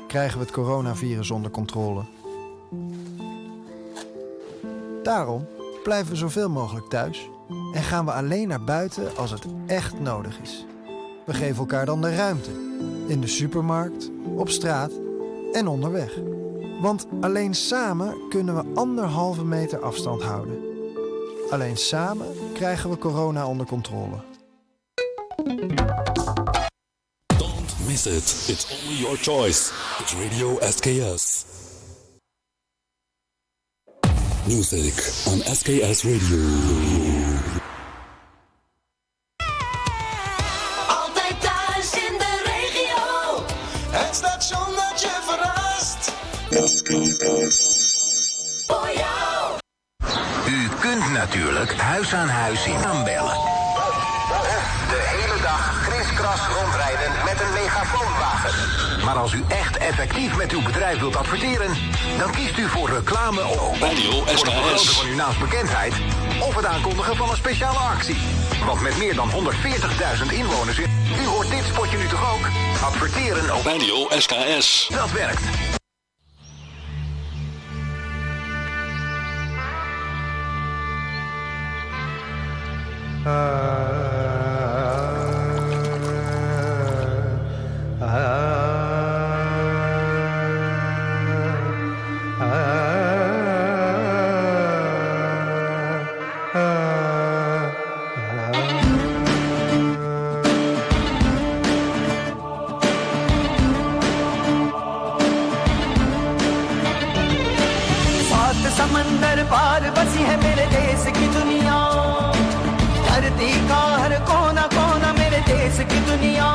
krijgen we het coronavirus onder controle. Daarom blijven we zoveel mogelijk thuis en gaan we alleen naar buiten als het echt nodig is. We geven elkaar dan de ruimte. In de supermarkt, op straat en onderweg. Want alleen samen kunnen we 1,5 meter afstand houden. Alleen samen krijgen we corona onder controle. Don't miss it. It's only your choice. It's Radio SKS. Music on SKS Radio. Altijd thuis in de regio. Het station dat je verrast. Voor jou. U kunt natuurlijk huis aan huis in aanbellen. De hele dag kriskras rondrijden met een megafoonwagen. Maar als u echt effectief met uw bedrijf wilt adverteren, dan kiest u voor reclame op Radio voor het vergroten SKS. van uw naamsbekendheid of het aankondigen van een speciale actie. Want met meer dan 140.000 inwoners, u hoort dit spotje nu toch ook? Adverteren op Radio SKS. dat werkt. सात समंदर पार बसी है मेरे देश की दुनिया धरती का हर कोना कोना मेरे देश की दुनिया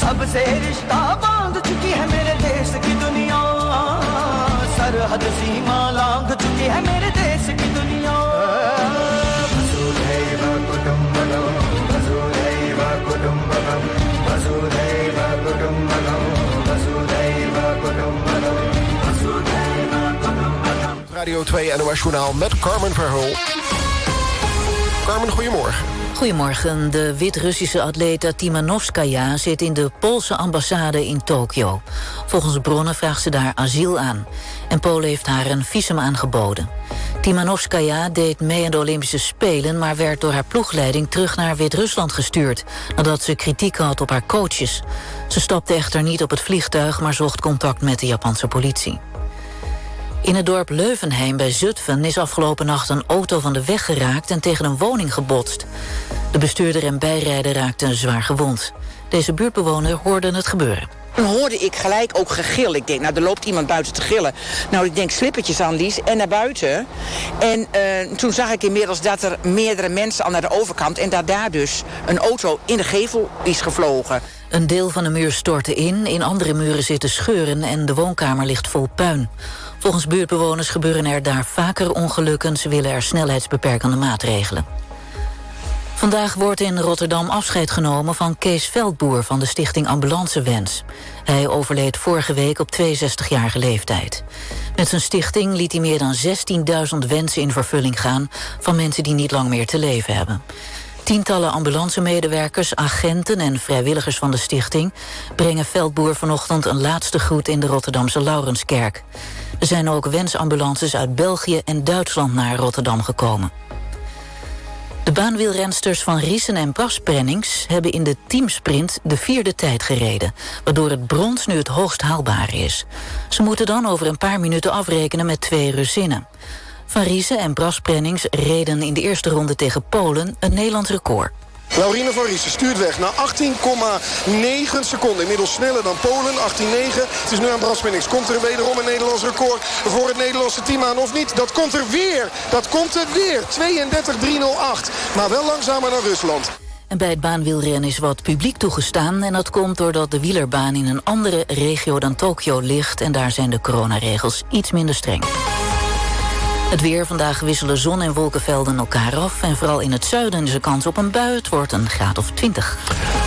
सबसे रिश्ता बांध चुकी है मेरे देश की दुनिया सरहद सीमा लांघ चुकी है मेरे देश की दुनिया वसुधैव कुटुम्बकम् वसुधैव कुटुम्बकम् वसुधैव कुटुम्बकम् वसुधैव कुटुम्बकम् वसुधैव कुटुम्बकम्. Radio 2 NOS Journaal met Carmen Verheul. Carmen, goedemorgen. Goedemorgen. De Wit-Russische atlete Timanovskaya zit in de Poolse ambassade in Tokio. Volgens bronnen vraagt ze daar asiel aan. En Polen heeft haar een visum aangeboden. Timanovskaya deed mee aan de Olympische Spelen, maar werd door haar ploegleiding terug naar Wit-Rusland gestuurd, nadat ze kritiek had op haar coaches. Ze stapte echter niet op het vliegtuig, maar zocht contact met de Japanse politie. In het dorp Leuvenheim bij Zutphen is afgelopen nacht een auto van de weg geraakt en tegen een woning gebotst. De bestuurder en bijrijder raakten zwaar gewond. Deze buurtbewoner hoorde het gebeuren. Toen hoorde ik gelijk ook gegil. Ik denk, nou, er loopt iemand buiten te gillen. Nou, ik denk, slippertjes aan, Lies, en naar buiten. En toen zag ik inmiddels dat er meerdere mensen al naar de overkant en dat daar dus een auto in de gevel is gevlogen. Een deel van de muur stortte in andere muren zitten scheuren en de woonkamer ligt vol puin. Volgens buurtbewoners gebeuren er daar vaker ongelukken. Ze willen er snelheidsbeperkende maatregelen. Vandaag wordt in Rotterdam afscheid genomen van Kees Veldboer van de stichting Ambulancewens. Hij overleed vorige week op 62-jarige leeftijd. Met zijn stichting liet hij meer dan 16.000 wensen in vervulling gaan van mensen die niet lang meer te leven hebben. Tientallen ambulancemedewerkers, agenten en vrijwilligers van de stichting brengen Veldboer vanochtend een laatste groet in de Rotterdamse Laurenskerk. Er zijn ook wensambulances uit België en Duitsland naar Rotterdam gekomen. De baanwielrensters Van Riesen en Bras Prennings hebben in de teamsprint de 4e tijd gereden, waardoor het brons nu het hoogst haalbare is. Ze moeten dan over een paar minuten afrekenen met 2 Russinnen. Van Riesen en Bras Prennings reden in de eerste ronde tegen Polen een Nederlands record. Laurine van Riesen stuurt weg naar 18,9 seconden. Inmiddels sneller dan Polen, 18,9. Het is nu aan Bras Prennings. Komt er wederom een Nederlands record voor het Nederlandse team aan of niet? Dat komt er weer. 32.308. Maar wel langzamer dan Rusland. En bij het baanwielrennen is wat publiek toegestaan. En dat komt doordat de wielerbaan in een andere regio dan Tokio ligt. En daar zijn de coronaregels iets minder streng. Het weer. Vandaag wisselen zon- en wolkenvelden elkaar af. En vooral in het zuiden is er kans op een bui. Het wordt een graad of 20.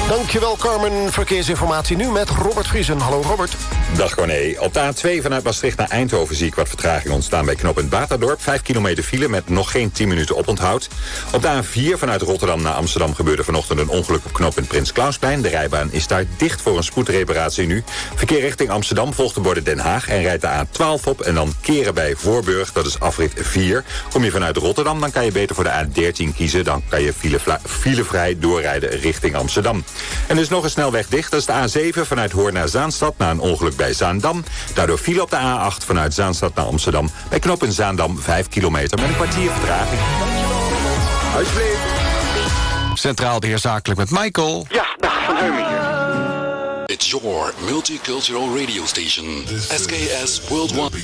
Dankjewel Carmen. Verkeersinformatie nu met Robert Vriesen. Hallo Robert. Dag Corné. Op de A2 vanuit Maastricht naar Eindhoven zie ik wat vertraging ontstaan bij knooppunt Baterdorp. 5 kilometer file met nog geen 10 minuten oponthoud. Op de A4 vanuit Rotterdam naar Amsterdam gebeurde vanochtend een ongeluk op knooppunt Prins Klausplein. De rijbaan is daar dicht voor een spoedreparatie nu. Verkeer richting Amsterdam volgt de borden Den Haag en rijdt de A12 op en dan keren bij Voorburg. Dat is afrit 4. Kom je vanuit Rotterdam, dan kan je beter voor de A13 kiezen. Dan kan je filevrij doorrijden richting Amsterdam. En er is nog een snelweg dicht. Dat is de A7 vanuit Hoorn naar Zaanstad na een ongeluk bij Zaandam. Daardoor file op de A8 vanuit Zaanstad naar Amsterdam. Bij knooppunt Zaandam 5 kilometer met een kwartier vertraging. Alsjeblieft. Centraal Beheer Zakelijk met Michael. Ja, dag Van Heumen hier. It's your multicultural radio station. SKS Worldwide.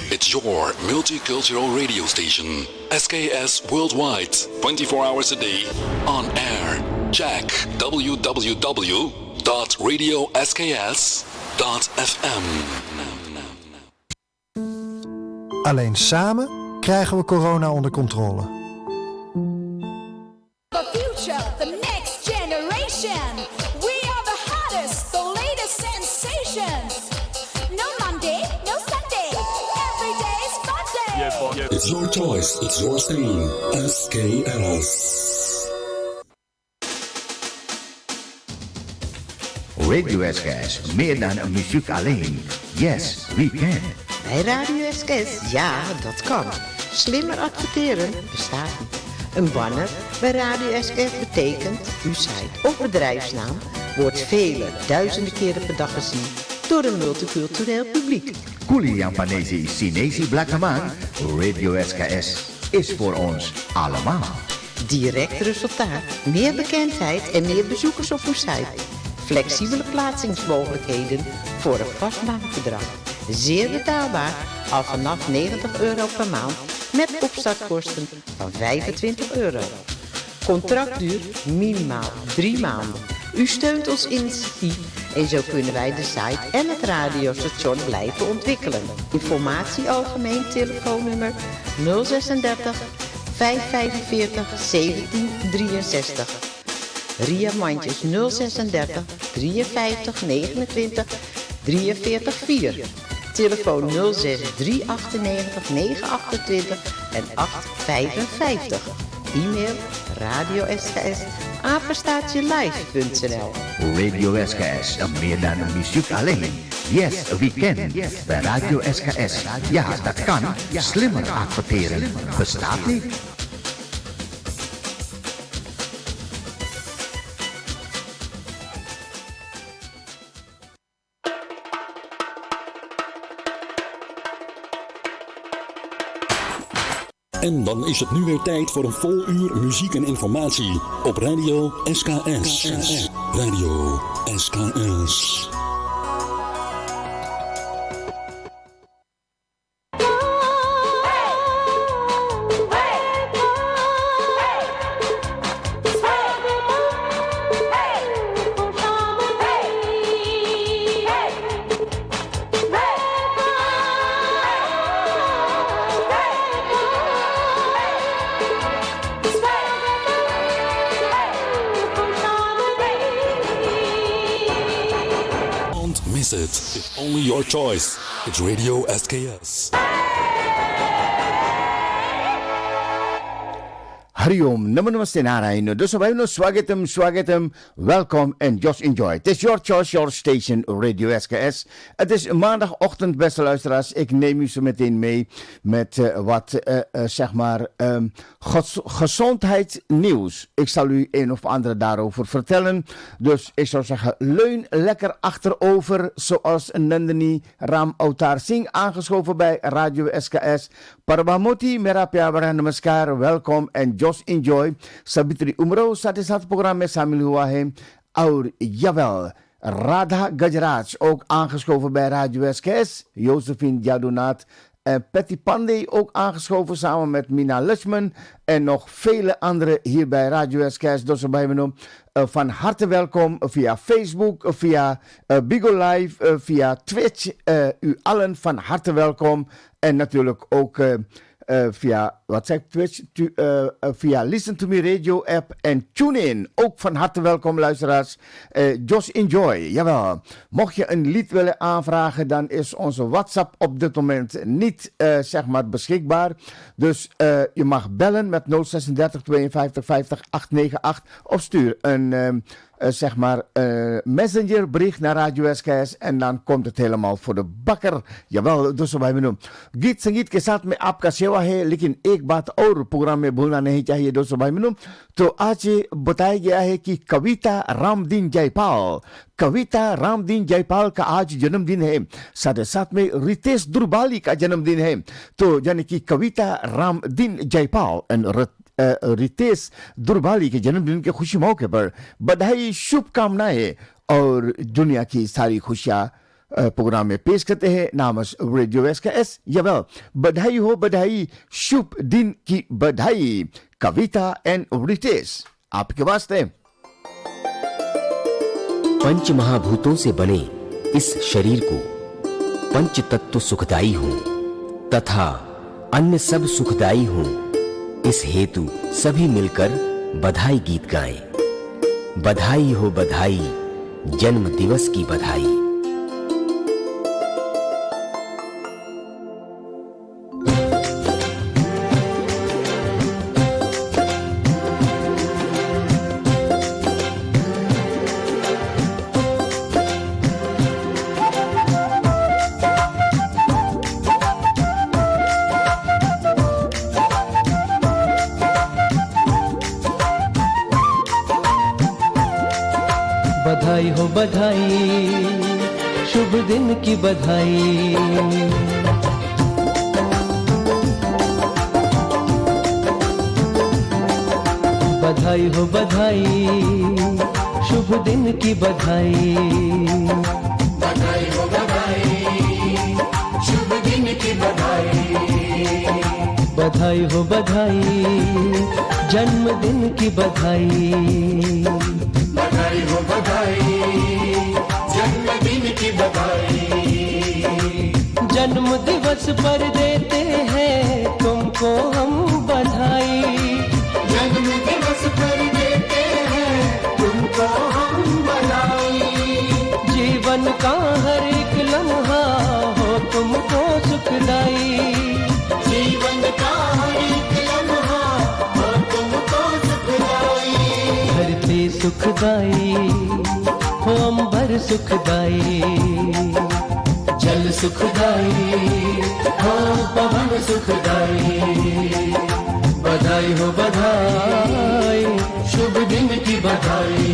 It's your multicultural radio station. SKS Worldwide. 24 hours a day. On air. Check www.radiosks.fm. Alleen samen krijgen we corona onder controle. The future, the next generation. We are the hottest, the latest sensations. No Monday, no Sunday. Every day's fun day. It's your choice. It's your stream. SKS. Radio SKS, meer dan een muziek alleen. Yes, we can. Bij Radio SKS, ja, dat kan. Slimmer adverteren bestaat niet. Een banner bij Radio SKS betekent uw site of bedrijfsnaam wordt vele duizenden keren per dag gezien door een multicultureel publiek. Kuliang Panesi Sinesi Blakaman, Radio SKS is voor ons allemaal. Direct resultaat, meer bekendheid en meer bezoekers op uw site. Flexibele plaatsingsmogelijkheden voor een vast maandbedrag. Zeer betaalbaar, al vanaf €90 per maand met opstartkosten van €25. Contractduur minimaal 3 maanden. U steunt ons initiatief en zo kunnen wij de site en het radiostation blijven ontwikkelen. Informatie algemeen telefoonnummer 036 545 1763. Ria Mandjes 036 53 29 43 4. Telefoon 06 398 928 en 855. E-mail radio-sks@live.nl. Radio SKS, meer dan een muziek alleen. Yes, we can. Bij Radio SKS, ja, dat kan. Slimmer adverteren bestaat niet. En dan is het nu weer tijd voor een vol uur muziek en informatie op Radio SKS. Radio SKS. It's only your choice. It's Radio SKS. Hariom, namaste Narayan. Dus wij nog swagatum, welkom en just enjoy. Het is your choice, your station, Radio SKS. Het is maandagochtend, beste luisteraars. Ik neem u zo meteen mee met gezondheidsnieuws. Ik zal u een of andere daarover vertellen. Dus ik zou zeggen, leun lekker achterover, zoals Nandini Ram Autar Singh, aangeschoven bij Radio SKS. Parabamoti, Merapya Varan Namaskar, welkom en just enjoy. Sabitri Umro, het programma Samil Huahem. Aur, jawel. Radha Gajraj, ook aangeschoven bij Radio SKS. Josephine Jadonaat en Patty Pandey, ook aangeschoven samen met Mina Lushman. En nog vele anderen hier bij Radio SKS. Dus bij me van harte welkom via Facebook, via Bigo Live, via Twitch. U allen van harte welkom. En natuurlijk ook via Twitch, via Listen to Me Radio app en TuneIn. Ook van harte welkom luisteraars. Just enjoy, jawel. Mocht je een lied willen aanvragen, dan is onze WhatsApp op dit moment niet zeg maar beschikbaar. Dus je mag bellen met 036 52 50 898 of stuur een zeg maar messengerbericht naar Radio SKS en dan komt het helemaal voor de bakker. Jawel, dus wij benoemen. Git संगीत के साथ में आपका सेवा है, लेकिन एक बात और प्रोग्राम में भूलना नहीं चाहिए दोस्तों भाई बहनों। तो आज बताया गया है कि कविता रामदीन जयपाल, कविता रामदीन जयपाल का आज जन्मदिन है। साथ ही साथ में रितेश दुर्बाली का जन्मदिन है। तो यानी कि कविता रामदीन जयपाल एंड रितेश दुर्बाली के जन्मदिन के खुशी मौके पर बधाई शुभकामनाएं और दुनिया की सारी खुशियां प्रोग्राम में पेश करते हैं नामस रेडियो एसकेएस। यवल बधाई हो, बधाई, शुभ दिन की बधाई कविता एंड रितेश, आपके वास्ते। पंच महाभूतों से बने इस शरीर को पंच तत्व सुखदाई हो तथा अन्य सब सुखदाई हो, इस हेतु सभी मिलकर बधाई गीत गाएं। बधाई हो बधाई, जन्म दिवस की बधाई। बधाई हो बधाई, शुभ दिन की बधाई। बधाई हो बधाई, शुभ दिन की बधाई। बधाई हो बधाई, शुभ दिन की बधाई। बधाई हो बधाई, जन्मदिन की बधाई। बधाई हो बधाई, जन्मदिन की बधाई। जन्म दिवस पर देते हैं तुमको हम बधाई। जन्म दिवस पर देते हैं तुमको हम बधाई। जीवन का हर एक लम्हा हो तुमको सुखदाई। जीवन का हर एक लम्हा हो तुमको सुखदाई। धरती सुखदाई हो, अंबर सुखदाई। जल सुखदाई हो, पवन सुखदाई। बधाई हो बधाई, शुभ दिन की बधाई।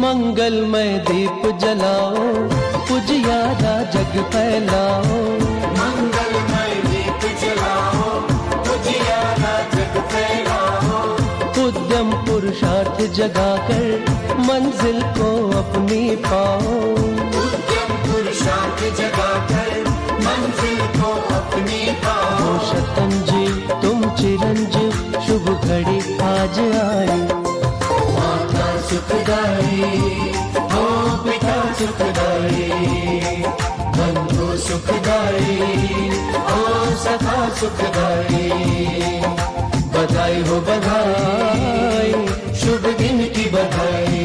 मंगलमय दीप जलाओ, उजियारा जग फैलाओ। मंगलमय दीप जलाओ, उजियारा जग फैलाओ। उद्यम पुरुषार्थ जगाकर मंजिल को अपनी पाओ। उद्यम पुरुषार्थ जगाकर मंजिल को अपनी पाओ। शतंजीव तुम चिरंजीव, शुभ घड़ी आज आई। माता सुखदाई हो, पिता सुखदाई। बंधु सुखदाई हो, सखा सुखदाई। बधाई हो बधाई, शुभ दिन की बधाई।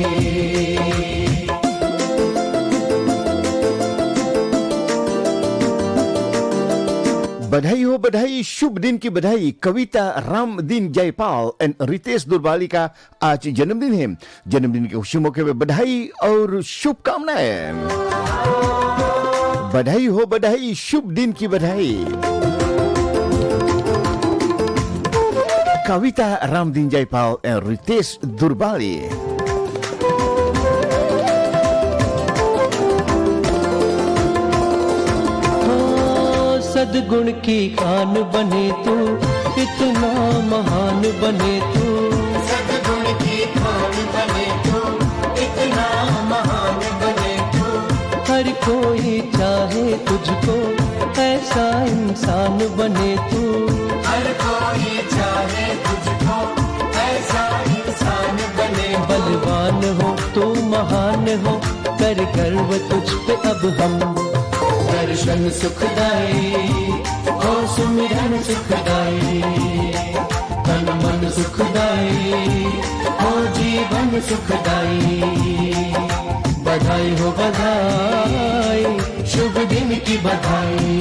बधाई हो बधाई, शुभ दिन की बधाई। कविता रामदीन जयपाल एंड रितेश दुर्बाली का आज जन्मदिन है। जन्मदिन के खुशी मौके में बधाई और शुभकामनाएं। बधाई हो बधाई, शुभ दिन की बधाई। कविता रामदीन जयपाल एंड रितेश दुर्बाली। सद्गुण की खान बने तू, इतना महान बने तू। सद्गुण की खान बने तू, इतना महान बने तू। हर कोई चाहे तुझको, ऐसा इंसान बने तू। हर कोई चाहे तुझको, ऐसा इंसान बने। बलवान हो तू महान हो, कर गर्व तुझ पे अब हम। दर्शन सुखदाई, ओ सुमिरन सुखदाई, तन मन सुखदाई, ओ जीवन सुखदाई। बधाई हो बधाई, शुभ दिन की बधाई।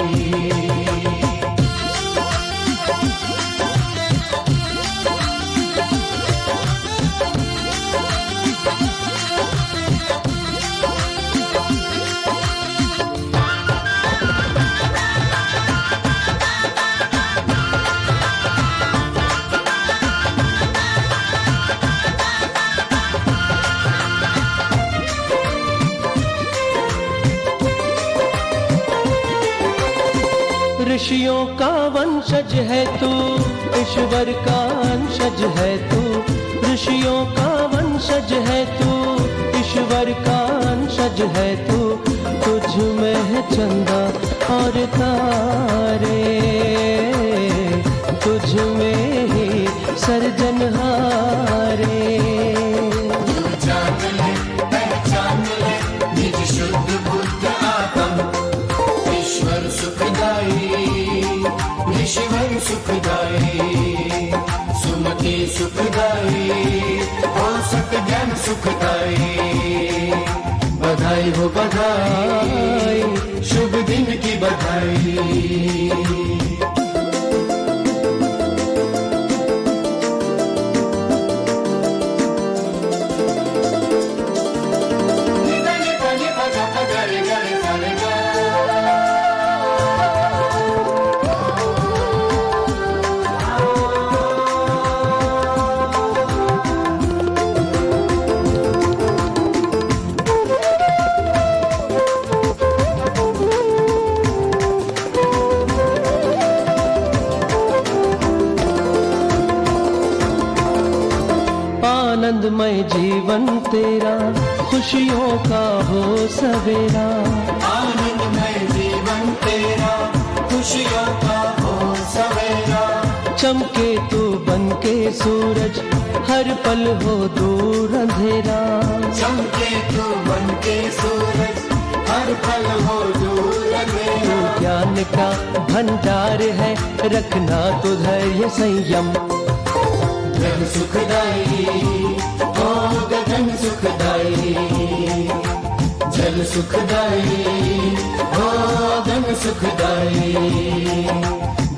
ऋषियों का वंशज है तू, ईश्वर का अंशज है तू। ऋषियों का वंशज है तू, ईश्वर का अंशज है तू। तुझ में है चंदा और तारे, तुझ में ही सर्जनहारे। जान ले, पहचान ले, निज शुद्ध बुद्ध आत्म। ईश्वर सुखदाई, ईश्वर सुखदाई, सुमति सुखदाई, हो सतज्ञान सुखदाई। बधाई हो बधाई, शुभ दिन की बधाई। आनंदमय जीवन तेरा, खुशियों का हो सवेरा। आनंदमय जीवन तेरा, खुशियों का हो सवेरा। चमके तू बन के सूरज, हर पल हो दूर अंधेरा। चमके तू बन के सूरज, हर पल हो दूर अंधेरा। तू ज्ञान का भंडार है, रखना तो धैर्य संयम। गगन सुखदाई, ओ गगन सुखदाई, जल सुखदाई, ओ गगन सुखदाई।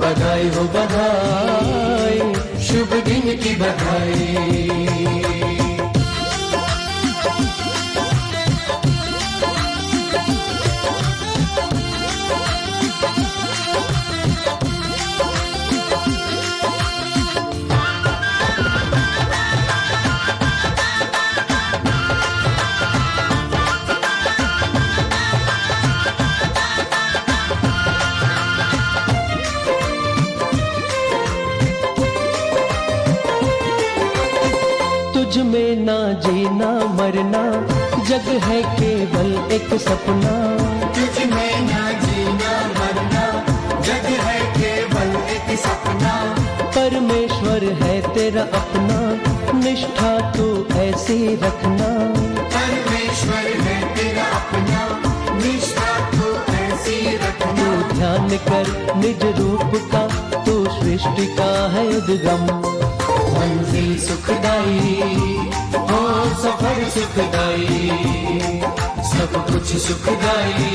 बधाई हो बधाई, शुभ दिन की बधाई। तुझ में ना जीना मरना, जग है केवल एक सपना। तुझ में ना जीना मरना, जग है केवल एक सपना। परमेश्वर है तेरा अपना, निष्ठा तू ऐसी रखना। परमेश्वर है तेरा अपना, निष्ठा तू ऐसी रखना। तू ध्यान कर निज रूप का, तू सृष्टि का है उद्गम। मंजिल सुखदाई, हो सफर सुखदाई, सब कुछ सुखदाई।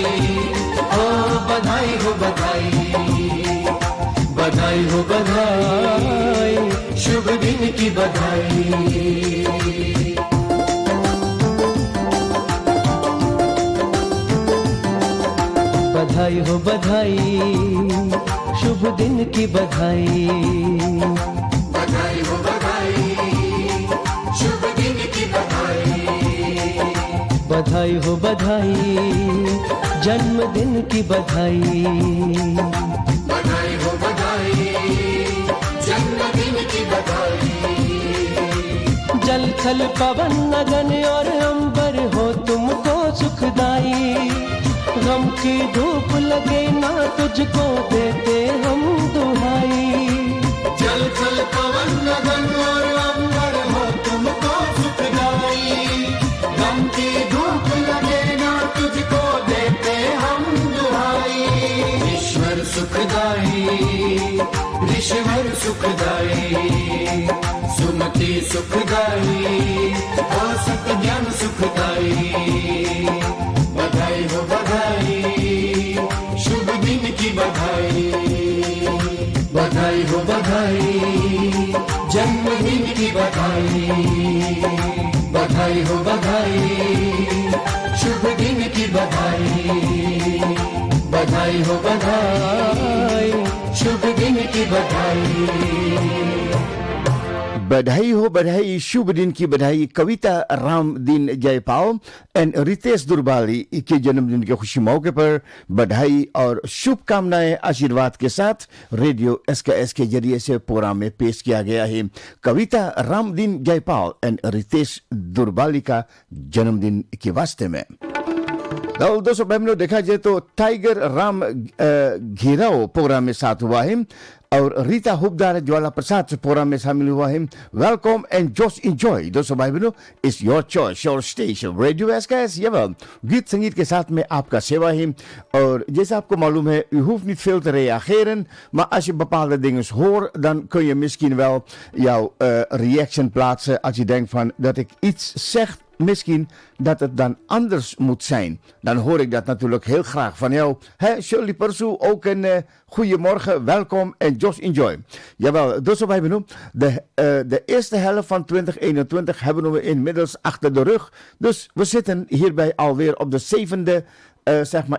हो बधाई हो बधाई, बधाई हो बधाई, शुभ दिन की बधाई। बधाई हो बधाई, शुभ दिन की बधाई। बधाई हो बधाई, शुभ दिन की बधाई। बधाई हो बधाई, जन्मदिन की बधाई। बधाई हो बधाई, जन्मदिन की बधाई। जल थल पवन अगन और अंबर हो तुमको सुखदाई, गम की धूप लगे ना तुझको देते हम दुहाई। जल थल पवन अगन और अंबर हो तुमको सुखदाई, गम की धूप लगे ना तुझको देते हम दुहाई। ईश्वर सुखदाई, ऋषिवर सुखदाई, सुमति सुखदाई, और सतज्ञान सुखदाई। बधाई हो बधाई, शुभ दिन की बधाई। बधाई हो बधाई, जन्मदिन की बधाई। बधाई हो बधाई, शुभ दिन की बधाई। बधाई हो बधाई, शुभ दिन की बधाई। बधाई हो बधाई, शुभ दिन की बधाई। कविता रामदीन जयपाल एंड रितेश दुर्बाली के जन्मदिन के खुशी मौके पर बधाई और शुभकामनाएं आशीर्वाद के साथ रेडियो एसकेएस के जरिए से प्रोग्राम में पेश किया गया है। कविता रामदीन जयपाल एंड रितेश दुर्बाली का जन्मदिन के वास्ते में। दोस्तों बहनों, देखा जाए तो टाइगर राम घेराव प्रोग्राम में साथ हुआ है और रीता हुबदार ज्वाला प्रसाद प्रोग्राम में शामिल हुआ है। Welcome and just enjoy. दोस्तों भाई बहनों, it's your choice, your station radio SKS. गीत संगीत के साथ में आपका सेवा है और जैसा आपको मालूम है, u hoeft niet veel te reageren, maar als je bepaalde dingen hoort, dan kun je misschien wel jouw reaction plaatsen als je denkt van dat ik iets zeg misschien dat het dan anders moet zijn. Dan hoor ik dat natuurlijk heel graag van jou. Shirley Persoe, ook een goedemorgen, welkom en just enjoy. Jawel, dus wij benoemen. De eerste helft van 2021 hebben we inmiddels achter de rug. Dus we zitten hierbij alweer op de 7e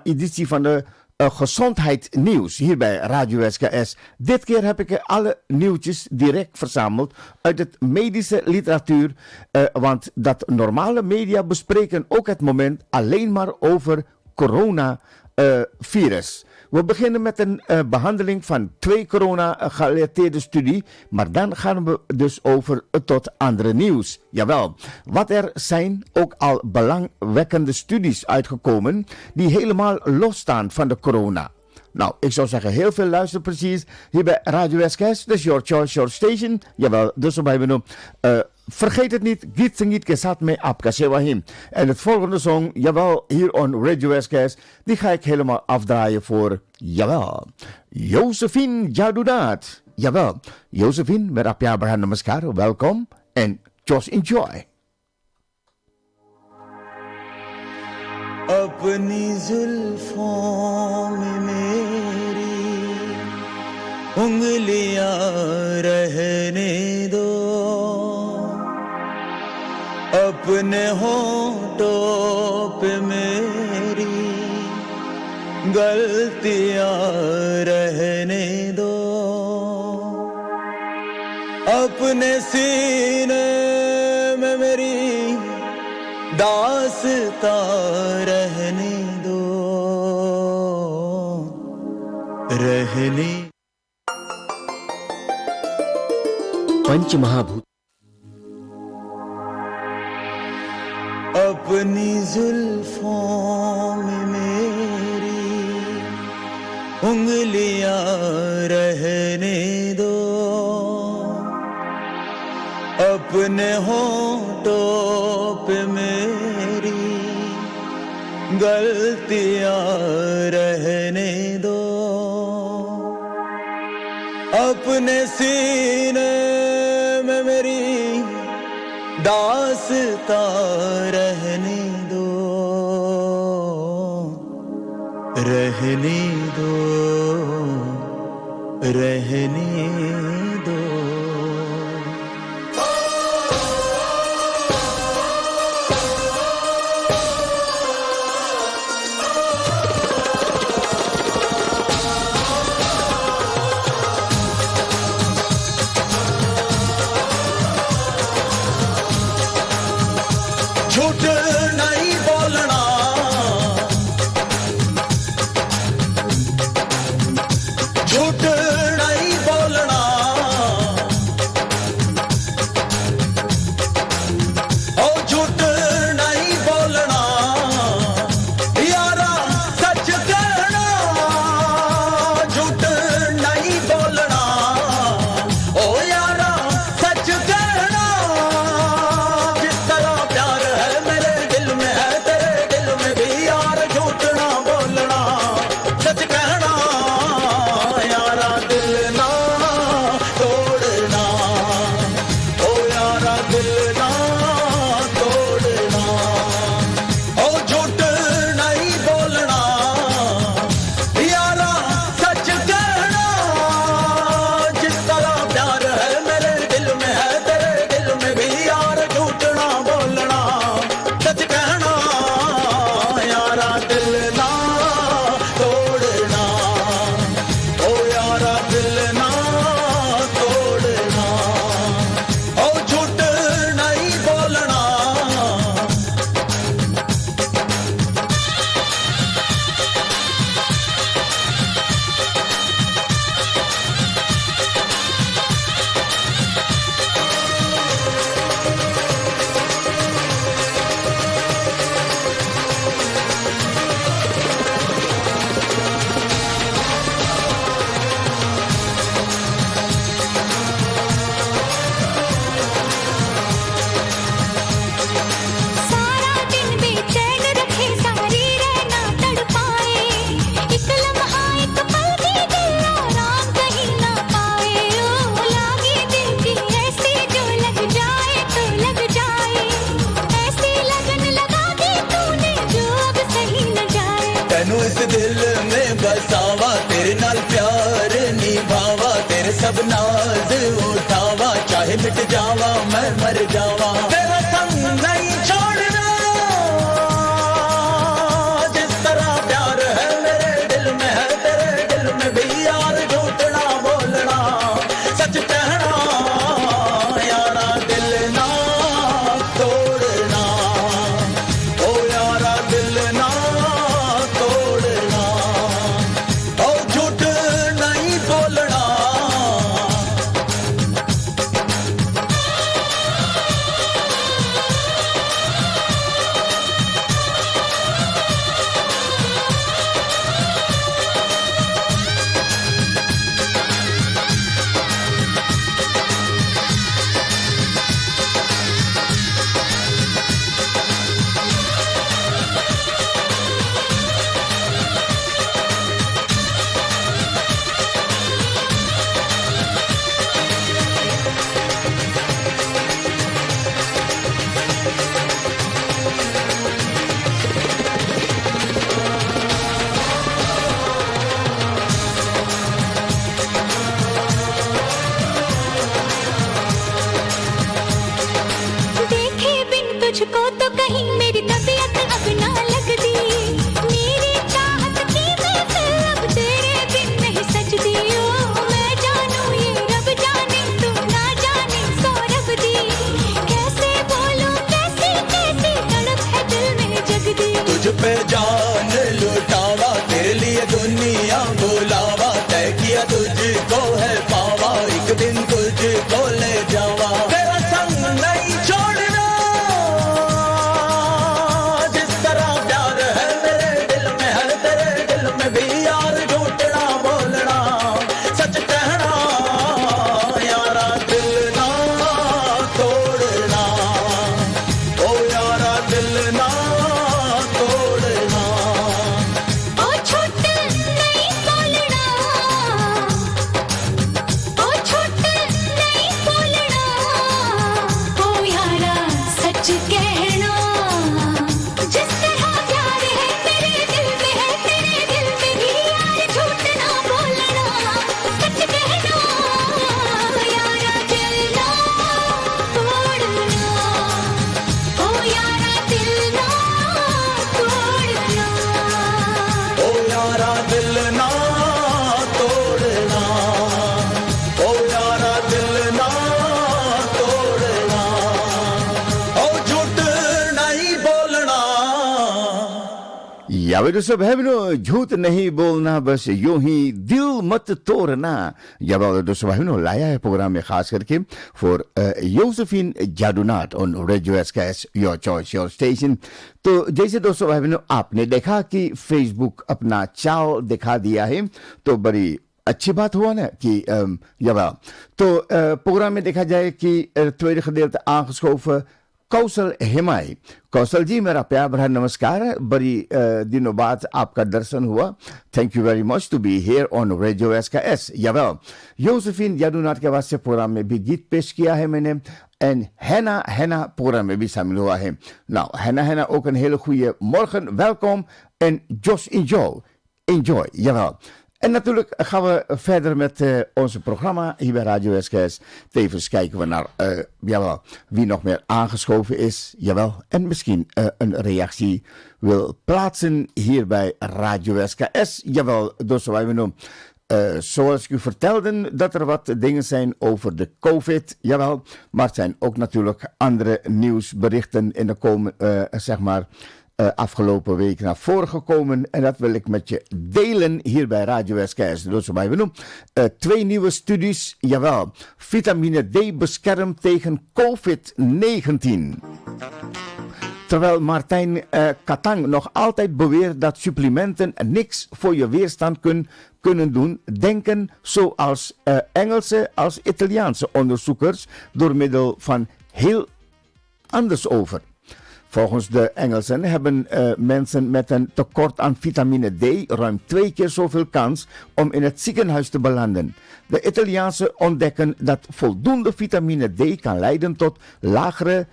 editie van de gezondheidsnieuws hier bij Radio SKS. Dit keer heb ik alle nieuwtjes direct verzameld uit het medische literatuur, want dat normale media bespreken ook het moment alleen maar over coronavirus. We beginnen met een behandeling van 2 corona-gerelateerde studie, maar dan gaan we dus over tot andere nieuws. Jawel, wat er zijn ook al belangwekkende studies uitgekomen die helemaal losstaan van de corona. Nou, ik zou zeggen, heel veel luisterplezier hier bij Radio SKS. Dus your choice, your station. Jawel, dus bij me vergeet het niet, Git Singit ke sath mein aapka sewa him. En het volgende song, jawel, hier on Radio SKS, die ga ik helemaal afdraaien voor, jawel, Josephine Jadunaat. Jawel, Josephine, met Apja Abraham Namaskar, welkom en just enjoy. अपनी जुल्फों में मेरी उंगलियां रहने दो, अपने होंठों पे मेरी गलतियां रहने दो, अपने सीने में मेरी दास्तां रहने दो, रहने। पंचमहाभूत अपनी जुल्फों में मेरी उंगलियां रहने दो, अपने होंठों पे मेरी गलतियां रहने दो, अपने सीने में मेरी दास्तां रहने दो, रहने दो, रहने दो। झूठ नहीं बोलना में बसावा तेरे नाल प्यार निभावा तेरे सब नाज उठावा चाहे मिट जावा मैं मर जावा तेरा संग नहीं छोड़ना जिस तरह प्यार है मेरे दिल में है तेरे दिल में भी यार झूठ ना बोलना सच कहना यारा दिल ना तोड़ना ओ यारा दिल ना तोड़ना ओ झूठ नहीं बोलना देखे बिन तुझको तो कहीं मेरी तबीयत अब ना लगती मेरी चाहत की महफिल अब तेरे बिन नहीं सजती ओ मैं जानूं ये रब जाने तू ना जाने सौरभ दी कैसे बोलूं कैसी कैसी तड़प है दिल में जगदी तुझ पे जान लुटावा तेरे लिए दुनिया बुलावा तय किया तुझको है पावा एक दिन तुझको ले जावा तेरा संग नहीं छोड़ना जिस तरह प्यार है मेरे दिल में है तेरे दिल में भी यार झूठ ना बोलना सच कहना यारा दिल ना तोड़ना ओ यारा दिल ना तोड़ना ओ झूठ नहीं बोलना ओ झूठ नहीं बोलना ओ यारा सच कहना जिस तरह प्यार है मेरे दिल में है तेरे दिल में भी यार झूठ ना बोलना सच कहना यारा दिल ना तोड़ना ओ यारा दिल ना तोड़ना ओ यारा दिल ना तोड़ना ओ यारा दिल ना तोड़ना ओ झूठ नहीं बोलना Ja, we dus hebben we झूठ नहीं बोलना बस यूं ही दिल मत तोड़ना jawel dus we hebben लाया है प्रोग्राम में खास करके for Josephine Jadunat on Radio SKS Your Choice Your Station तो जैसे दोस्तों भाई बहनों आपने देखा कि फेसबुक अपना चाव दिखा दिया है तो बड़ी अच्छी बात हुआ ना कि jawel तो प्रोग्राम में देखा जाए कि tweede gedeelte aangeschoven कौशल हिमाई कौशल जी मेरा प्यार भरा नमस्कार बड़ी दिनों बाद आपका दर्शन हुआ thank you very much to be here on radio SKS jawel Josephine Jadunath के वास्ते प्रोग्राम में भी गीत पेश किया है मैंने en Henna प्रोग्राम में भी शामिल हुआ है nou Henna ook een hele goede morgen welkom en just enjoy jawel. En natuurlijk gaan we verder met onze programma hier bij Radio SKS. Tevens kijken we naar jawel, wie nog meer aangeschoven is. Jawel, en misschien een reactie wil plaatsen hier bij Radio SKS. Jawel, dus wij noemen. Zoals ik u vertelde dat er wat dingen zijn over de COVID. Jawel, maar het zijn ook natuurlijk andere nieuwsberichten in de zeg maar... afgelopen week naar voren gekomen en dat wil ik met je delen hier bij Radio SKS. Dus wij noemen 2 nieuwe studies. Jawel, vitamine D beschermt tegen COVID-19. Terwijl Martijn Katang nog altijd beweert dat supplementen niks voor je weerstand kunnen doen, denken zoals Engelse als Italiaanse onderzoekers door middel van heel anders over. Volgens de Engelsen hebben mensen met een tekort aan vitamine D ruim 2 keer zoveel kans om in het ziekenhuis te belanden. De Italiaanse ontdekken dat voldoende vitamine D kan leiden tot lagere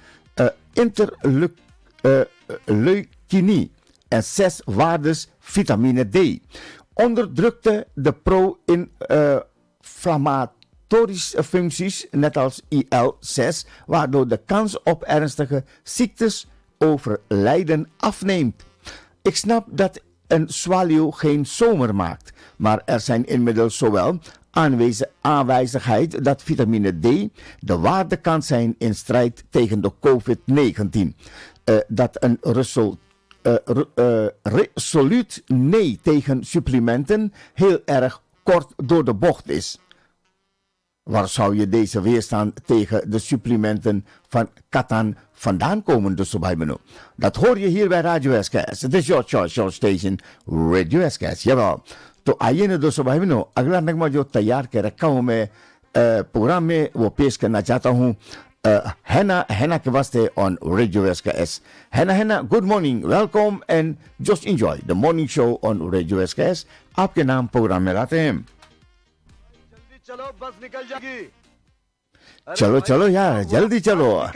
interleukemie. en 6 waardes vitamine D. Onderdrukte de pro-inflammatorische functies, net als IL-6, waardoor de kans op ernstige ziektes overlijden afneemt. Ik snap dat een zwaluw geen zomer maakt, maar er zijn inmiddels zowel aanwijzigheid dat vitamine D de waarde kan zijn in strijd tegen de COVID-19. Dat een resoluut nee tegen supplementen heel erg kort door de bocht is. Waar zou je deze weerstand tegen de supplementen van Katan vandaan komen, dus op Heimeno? Dat hoor je hier bij Radio SKS. Het is your choice, your station, Radio SKS. Jawel. To ayene dus op Heimeno. Agla nak ma jo tayar ke rakha hu मैं प्रोग्राम में वो पेश करना चाहता हूँ हैना के वास्ते on Radio SKS. हैना, good morning, welcome and just enjoy the morning show on Radio SKS. आपके नाम प्रोग्राम में लाते हैं. चलो बस निकल जाएगी. चलो यार जल्दी चलो.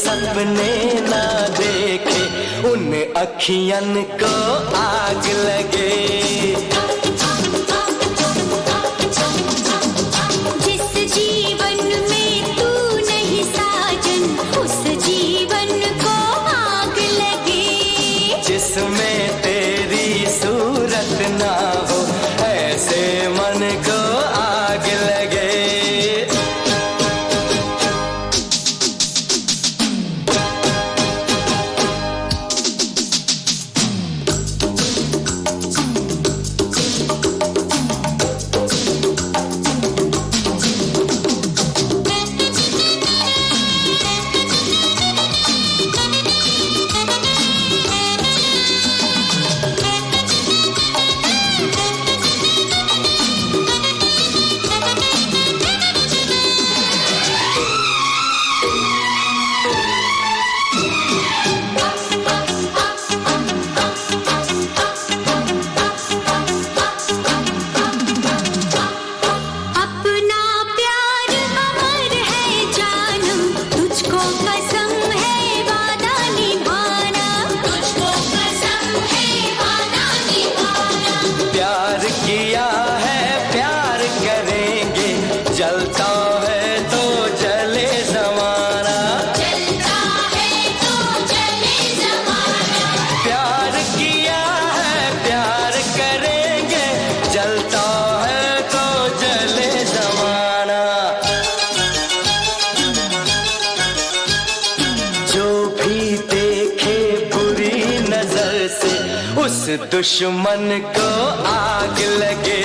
सपने ना देखे उन अखियन को आग लगे जिस जीवन में तू नहीं साजन उस जीवन को आग लगे जिसमें तेरी सूरत ना हो ऐसे मन को आग लगे दुश्मन को आग लगे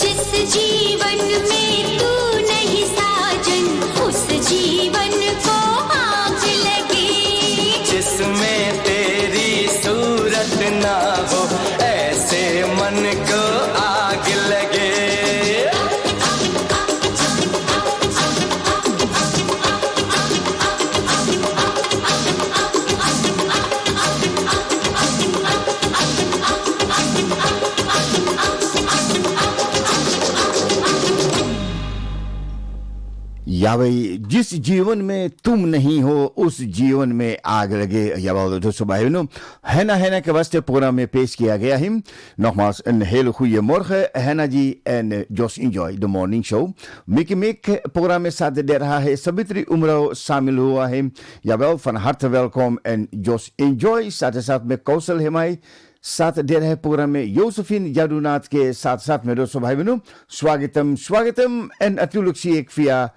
जिस जीवन में तू नहीं साजन उस जीवन को आग लगे जिसमें तेरी सूरत ना हो ऐसे मन को आग लगे यावे जिस जीवन में तुम नहीं हो उस जीवन में आग lage. Jawel, dus bij nu. Henna was programma में पेश किया गया है. Nogmaals een hele goede morgen. Henna ji en Josh Enjoy, the morning show. Mick programma में साथ दे रहा है. सभी उम्र शामिल हुआ है. Jawel, van harte welkom en Josh Enjoy साथ में कौशल हिमाई साथ दे रहे प्रोग्राम में Josephine जादूनाथ के साथ में दोस्तों भाई बहनों स्वागतम en natuurlijk zie ik via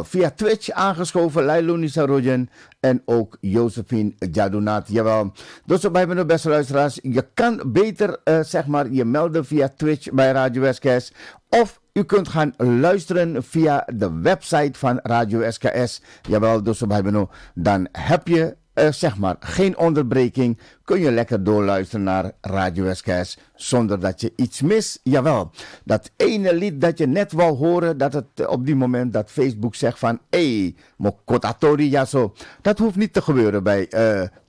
via Twitch aangeschoven Lailoni Sarojan en ook Josephine Jadonaat. Jawel, dus bij mijn beste luisteraars, je kan beter zeg maar je melden via Twitch bij Radio SKS of u kunt gaan luisteren via de website van Radio SKS. Jawel, dus bij mijn dan heb je zeg maar geen onderbreking, kun je lekker doorluisteren naar Radio SKS zonder dat je iets mist. Jawel, dat ene lied dat je net wou horen, dat het op die moment dat Facebook zegt van mokotatori ja zo. Dat hoeft niet te gebeuren bij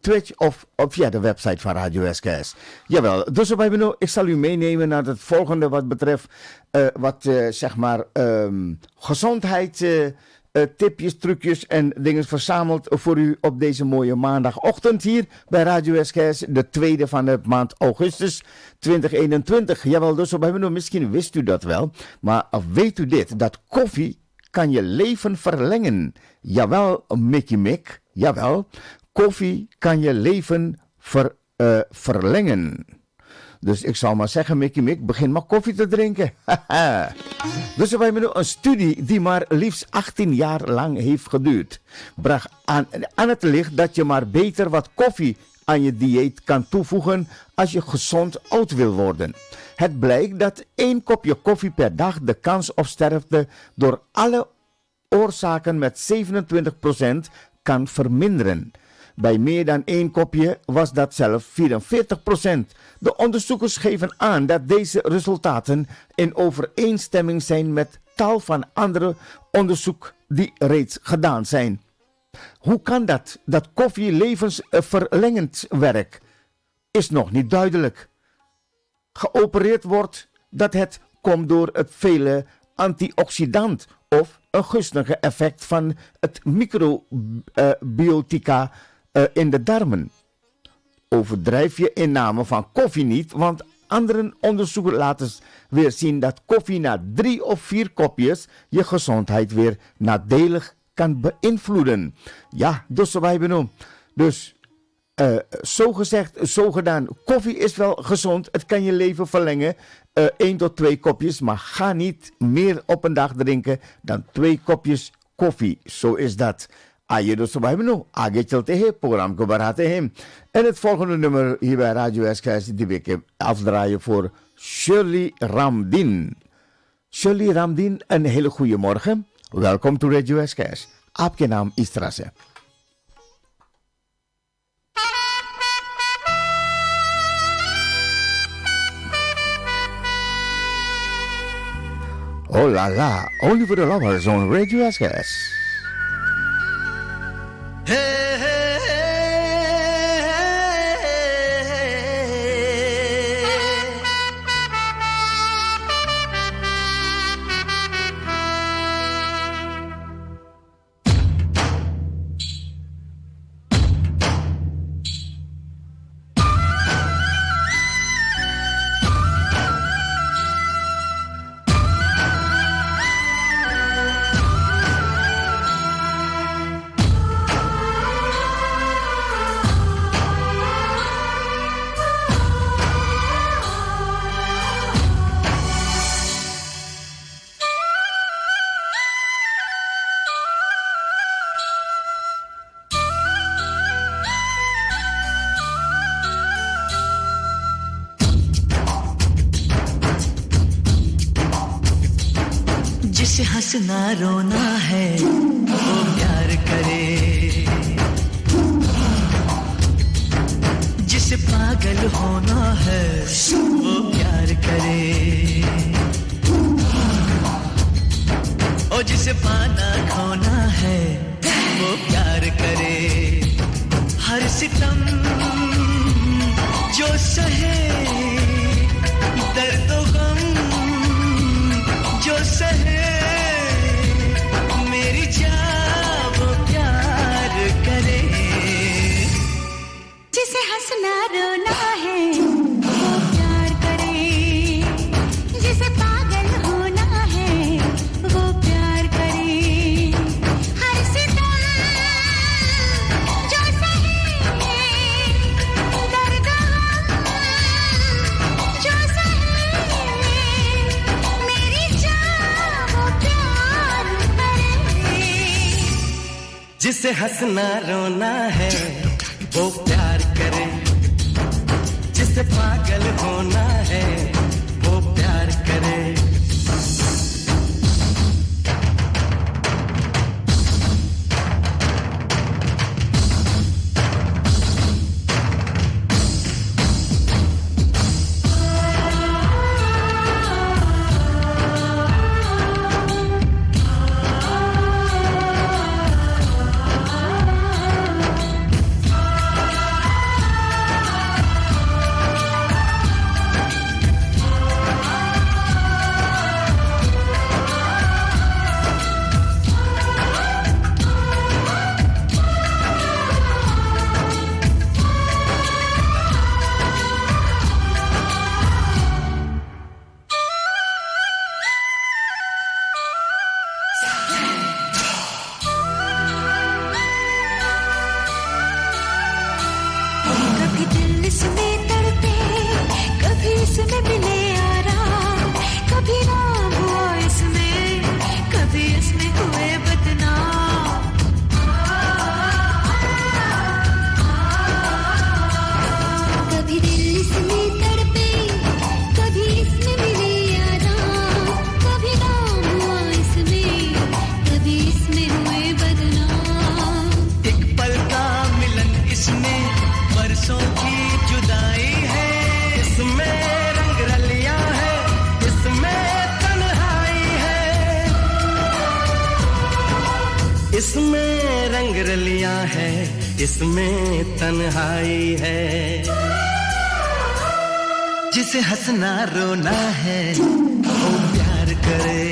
Twitch of via de website van Radio SKS. Jawel, dus ik zal u meenemen naar het volgende wat betreft zeg maar gezondheid. Tipjes, trucjes en dingen verzameld voor u op deze mooie maandagochtend hier bij Radio SKS, de tweede van de maand augustus 2021. Jawel, dus misschien wist u dat wel, maar weet u dit, dat koffie kan je leven verlengen. Jawel, Mick, jawel, koffie kan je leven verlengen. Dus ik zal maar zeggen, Mick, begin maar koffie te drinken. Dus we hebben een studie die maar liefst 18 jaar lang heeft geduurd. Bracht aan het licht dat je maar beter wat koffie aan je dieet kan toevoegen als je gezond oud wil worden. Het blijkt dat 1 kopje koffie per dag de kans op sterfte door alle oorzaken met 27% kan verminderen. Bij meer dan 1 kopje was dat zelfs 44%. De onderzoekers geven aan dat deze resultaten in overeenstemming zijn met tal van andere onderzoeken die reeds gedaan zijn. Hoe kan dat? Dat koffie levensverlengend werkt, is nog niet duidelijk. Geopereerd wordt dat het komt door het vele antioxidant of een gunstige effect van het microbiotica in de darmen. Overdrijf je inname van koffie niet, want andere onderzoeken laten weer zien dat koffie na 3 of 4 kopjes je gezondheid weer nadelig kan beïnvloeden. Ja, dus wij hebben dus zo gezegd, zo gedaan. Koffie is wel gezond, het kan je leven verlengen. 1 tot 2 kopjes, maar ga niet meer op een dag drinken dan 2 kopjes koffie. Zo is dat. Aje dus wij hebben nu. Aage chelte he, programma ko barate hem. En het volgende nummer hier bij Radio SKS die week afdraaien voor Shirley Ramdin. Shirley Ramdin, een hele goede morgen. Welkom to Radio SKS. Aapke naam Istrase. Oh la la, only for the lovers on Radio SKS. Hey, hey, जिसे हंसना रोना है वो प्यार करे, जिसे पागल होना है वो प्यार करे, और जिसे पाना खोना है वो प्यार करे। हर सितम जो सहे, दर्द गम जो सहे, मेरी जान वो प्यार करे। जिसे हंसना रोना है वो प्यार करे, जिसे पागल होना है वो प्यार करे। हर सितम जो सहे, दर्द जो सहे, मेरी जान वो प्यार करे। जिसे हंसना रोना है वो प्यार करे, जिसे पागल होना है वो प्यार करे। कभी दिल इसमें तड़पे, कभी इसमें मिले आराम, कभी नाम हुआ इसमें, कभी इसमें हुए बदनाम। कभी दिल इसमें तड़पे, कभी इसमें मिले आराम, कभी नाम हुआ इसमें, कभी इसमें हुए बदनाम। एक पल का मिलन इसमें बरसों की जुदाई है, इसमें रंग रलियां है, इसमें तन्हाई है, इसमें रंग रलियां है, इसमें तन्हाई है। जिसे हंसना रोना है वो प्यार करे,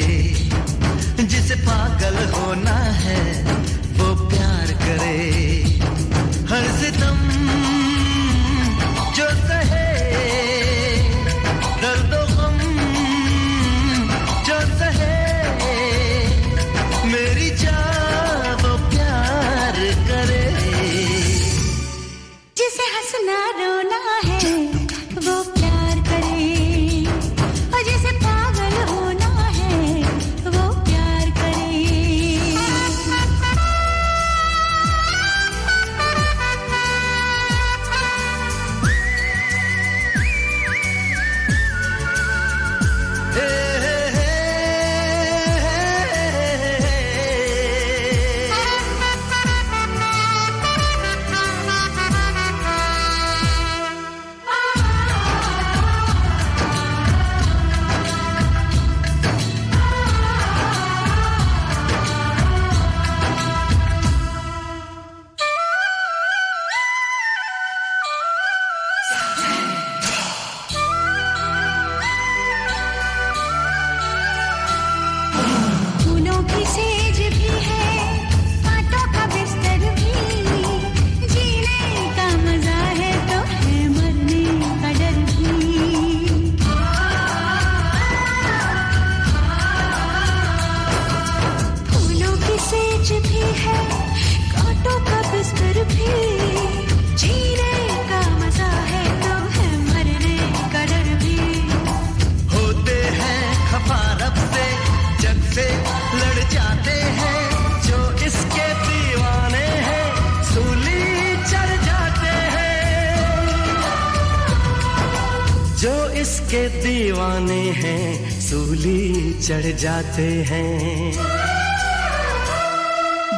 जिसके दीवाने हैं सूली चढ़ जाते हैं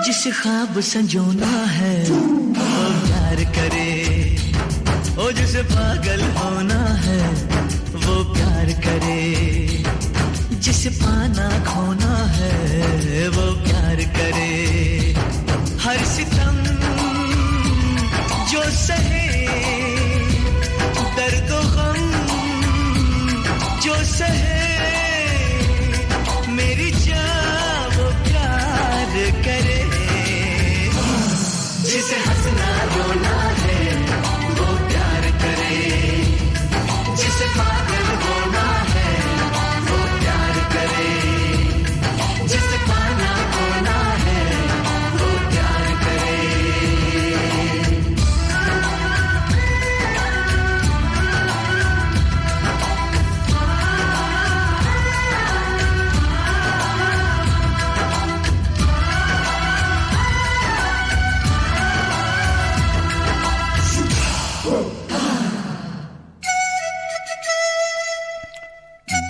जिसे ख्वाब संजोना है वो प्यार करे ओ जिसे पागल होना है वो प्यार करे जिसे पाना खोना है वो प्यार करे हर सितम जो सहे दर्द गम जो सहे मेरी जान वो प्यार करे जिसे हंसना रोना है वो प्यार करे जिसे पागल होना है वो प्यार करे जिसे पाना खोना है वो प्यार करे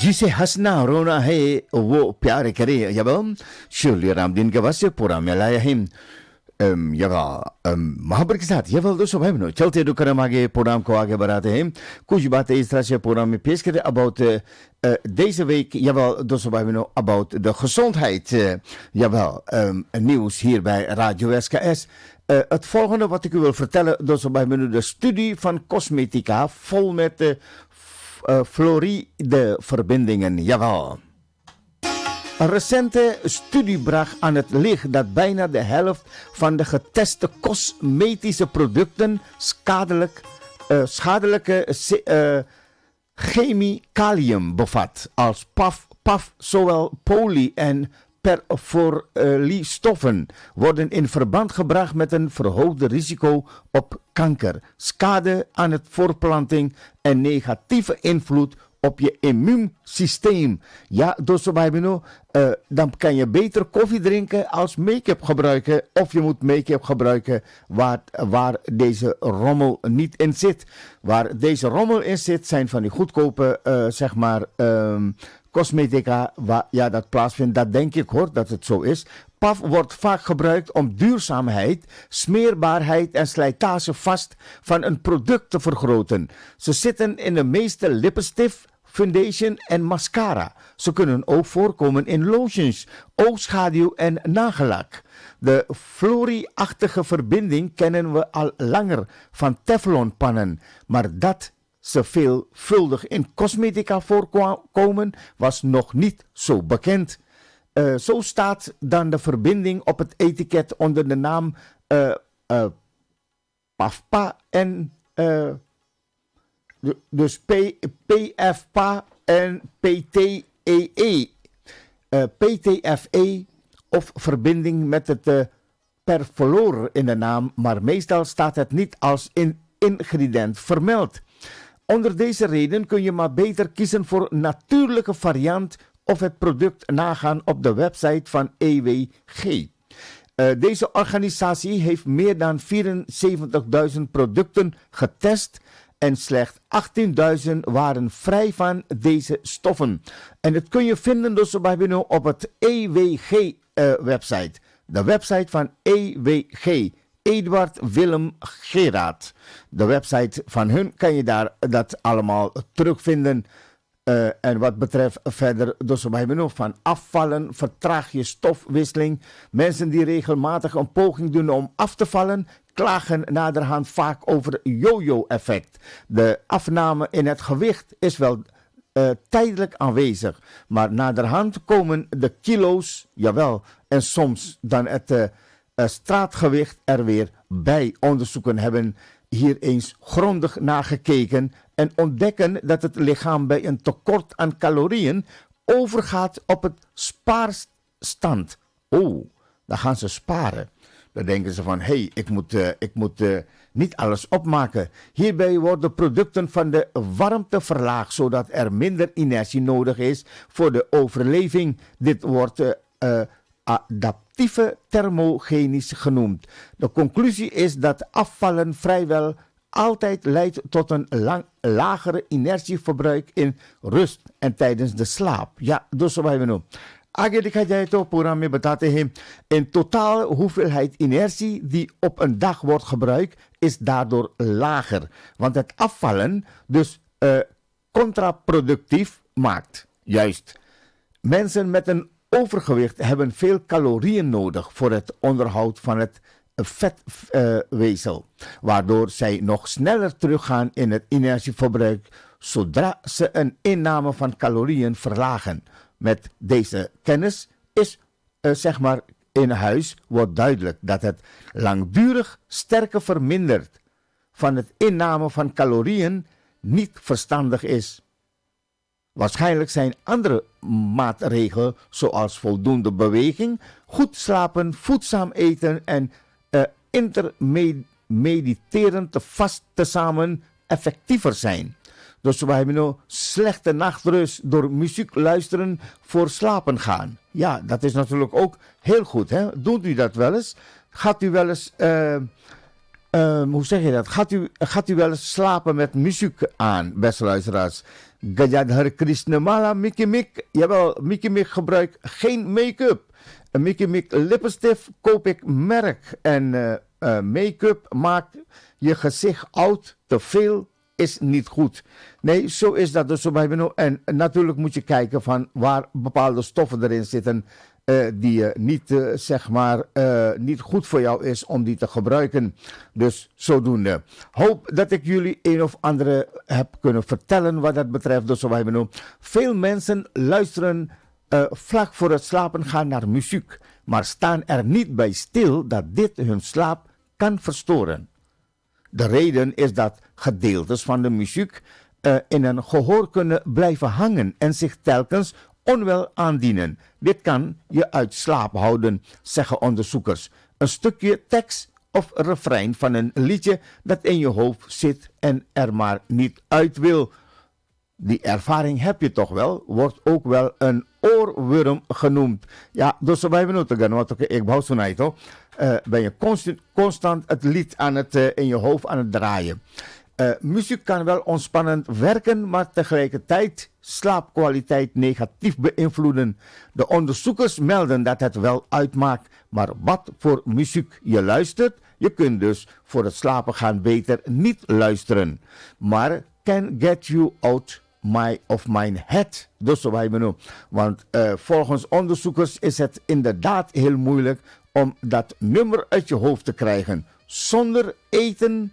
जिसे हंसना रोना है वो प्यार करे jawel Shirley Ramdin के वास्ते पूरा मिलाया है महाबर के साथ jawel दोस्तों भाई बहनों चलते रुकरम आगे प्रोग्राम को आगे बढ़ाते हैं कुछ बातें इस तरह से प्रोग्राम में पेश करें about deze week jawel दोस्तों भाई बहनों about de gezondheid jawel nieuws hier bij Radio SKS. Het volgende wat ik u wil vertellen, doorzo bij me de studie van cosmetica vol met fluorideverbindingen. Jawel. Een recente studie bracht aan het licht dat bijna de helft van de geteste cosmetische producten schadelijke chemicaliën bevat als PAF, zowel poly- en perfluoriestoffen worden in verband gebracht met een verhoogd risico op kanker, schade aan het voortplanting en negatieve invloed op je immuunsysteem. Ja, dus dan kan je beter koffie drinken als make-up gebruiken. Of je moet make-up gebruiken waar deze rommel niet in zit. Waar deze rommel in zit zijn van die goedkope, cosmetica, waar dat plaatsvindt. Dat denk ik hoor, dat het zo is. PAF wordt vaak gebruikt om duurzaamheid, smeerbaarheid en slijtage vast van een product te vergroten. Ze zitten in de meeste lippenstift, foundation en mascara. Ze kunnen ook voorkomen in lotions, oogschaduw en nagellak. De fluorieachtige verbinding kennen we al langer van teflonpannen, maar dat ze veelvuldig in cosmetica voorkomen was nog niet zo bekend. Zo staat dan de verbinding op het etiket onder de naam PAFPA en dus PFPA en PTEE. PTFE of verbinding met het perfluor in de naam, maar meestal staat het niet als ingrediënt vermeld. Onder deze reden kun je maar beter kiezen voor een natuurlijke variant of het product nagaan op de website van EWG. Deze organisatie heeft meer dan 74.000 producten getest en slechts 18.000 waren vrij van deze stoffen. En dat kun je vinden dus op het EWG-website. De website van EWG. Eduard Willem Gerard. De website van hun kan je daar dat allemaal terugvinden. En wat betreft verder dus van afvallen, vertraag je stofwisseling. Mensen die regelmatig een poging doen om af te vallen, klagen naderhand vaak over yo-yo-effect. De afname in het gewicht is wel tijdelijk aanwezig, maar naderhand komen de kilo's, jawel, en soms dan het straatgewicht er weer bij. Onderzoeken hebben hier eens grondig nagekeken en ontdekken dat het lichaam bij een tekort aan calorieën overgaat op het spaarstand. Oh, dan gaan ze sparen. Dan denken ze van, ik moet niet alles opmaken. Hierbij worden producten van de warmte verlaagd, zodat er minder energie nodig is voor de overleving. Dit wordt adaptieve thermogenisch genoemd. De conclusie is dat afvallen vrijwel altijd leidt tot een lagere inertieverbruik in rust en tijdens de slaap. Ja, dus wat we nu. In totaal hoeveelheid energie die op een dag wordt gebruikt is daardoor lager. Want het afvallen dus contraproductief maakt. Juist. Mensen met een overgewicht hebben veel calorieën nodig voor het onderhoud van het vetweefsel. Waardoor zij nog sneller teruggaan in het energieverbruik zodra ze een inname van calorieën verlagen. Met deze kennis is in huis wordt duidelijk dat het langdurig sterker vermindert van het inname van calorieën niet verstandig is. Waarschijnlijk zijn andere maatregelen zoals voldoende beweging, goed slapen, voedzaam eten en intermediteren tezamen effectiever zijn. Dus we hebben nu slechte nachtrust door muziek luisteren voor slapen gaan. Ja, dat is natuurlijk ook heel goed. Hè? Doet u dat wel eens? Gaat u wel eens, hoe zeg je dat? Gaat u wel eens slapen met muziek aan, beste luisteraars? Gajadhar Krishnamala Mikimik. Jawel, Mikimik gebruikt geen make-up. Een Mikimik lippenstift koop ik merk. En make-up maakt je gezicht oud, te veel is niet goed. Nee, zo is dat dus. En natuurlijk moet je kijken van waar bepaalde stoffen erin zitten die niet, niet goed voor jou is om die te gebruiken. Dus zodoende. Hoop dat ik jullie een of andere heb kunnen vertellen wat dat betreft. Dus veel mensen luisteren vlak voor het slapen gaan naar muziek, maar staan er niet bij stil dat dit hun slaap kan verstoren. De reden is dat gedeeltes van de muziek in een gehoor kunnen blijven hangen en zich telkens onwel aandienen. Dit kan je uit slaap houden, zeggen onderzoekers. Een stukje tekst of refrein van een liedje dat in je hoofd zit en er maar niet uit wil. Die ervaring heb je toch wel, wordt ook wel een oorworm genoemd. Ja, dus wij benoemen het, want ik wou zo niet hoor. Ben je constant het lied aan het, in je hoofd aan het draaien. Muziek kan wel ontspannend werken, maar tegelijkertijd slaapkwaliteit negatief beïnvloeden. De onderzoekers melden dat het wel uitmaakt, maar wat voor muziek je luistert, je kunt dus voor het slapen gaan beter niet luisteren. Maar can get you out of my head. Dus zo wij benoemen. Want volgens onderzoekers is het inderdaad heel moeilijk om dat nummer uit je hoofd te krijgen. Zonder eten,